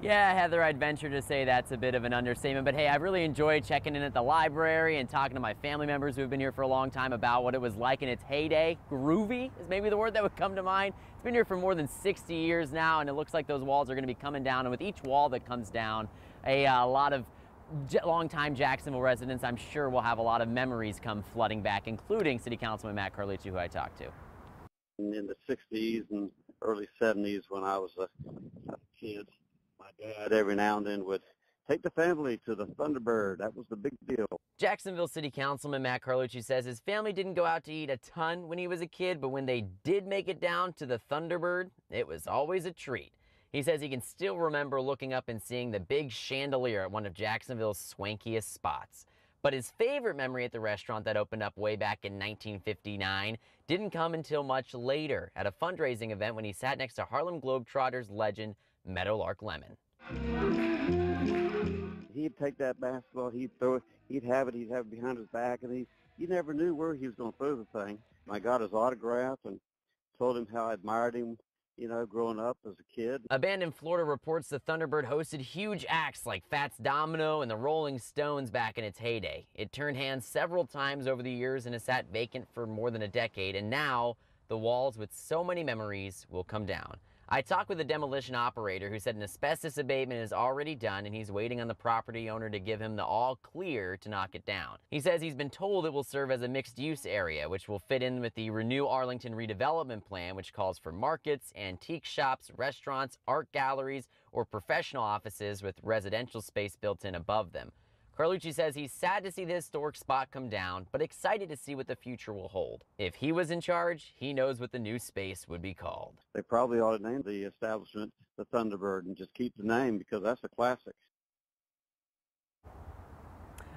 Yeah, Heather, I'd venture to say that's a bit of an understatement, but hey, I've really enjoyed checking in at the library and talking to my family members who have been here for a long time about what it was like in its heyday. Groovy is maybe the word that would come to mind. It's been here for more than 60 years now, and it looks like those walls are going to be coming down, and with each wall that comes down, a lot of longtime Jacksonville residents, I'm sure, will have a lot of memories come flooding back, including City Councilman Matt Carlucci, who I talked to. In the 60s and early 70s when I was a kid, my dad every now and then would take the family to the Thunderbird. That was the big deal. Jacksonville City Councilman Matt Carlucci says his family didn't go out to eat a ton when he was a kid, but when they did make it down to the Thunderbird, it was always a treat. He says he can still remember looking up and seeing the big chandelier at one of Jacksonville's swankiest spots. But his favorite memory at the restaurant that opened up way back in 1959 didn't come until much later at a fundraising event when he sat next to Harlem Globetrotters legend Meadowlark Lemon. He'd take that basketball, he'd throw it, he'd have it behind his back, and you never knew where he was going to throw the thing. I got his autograph and told him how I admired him, you know, growing up as a kid. Abandoned Florida reports the Thunderbird hosted huge acts like Fats Domino and the Rolling Stones back in its heyday. It turned hands several times over the years and has sat vacant for more than a decade, and now the walls with so many memories will come down. I talked with a demolition operator who said an asbestos abatement is already done and he's waiting on the property owner to give him the all clear to knock it down. He says he's been told it will serve as a mixed-use area, which will fit in with the Renew Arlington redevelopment plan, which calls for markets, antique shops, restaurants, art galleries, or professional offices with residential space built in above them. Carlucci says he's sad to see the historic spot come down, but excited to see what the future will hold. If he was in charge, he knows what the new space would be called. They probably ought to name the establishment the Thunderbird and just keep the name because that's a classic.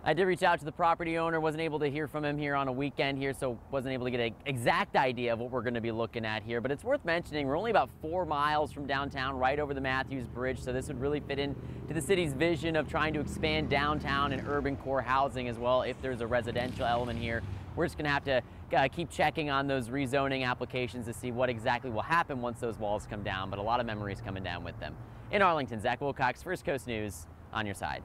I did reach out to the property owner, wasn't able to hear from him here on a weekend here, so wasn't able to get an exact idea of what we're going to be looking at here. But it's worth mentioning, we're only about 4 miles from downtown, right over the Matthews Bridge, so this would really fit into the city's vision of trying to expand downtown and urban core housing as well if there's a residential element here. We're just going to have to keep checking on those rezoning applications to see what exactly will happen once those walls come down, but a lot of memories coming down with them. In Arlington, Zach Wilcox, First Coast News, on your side.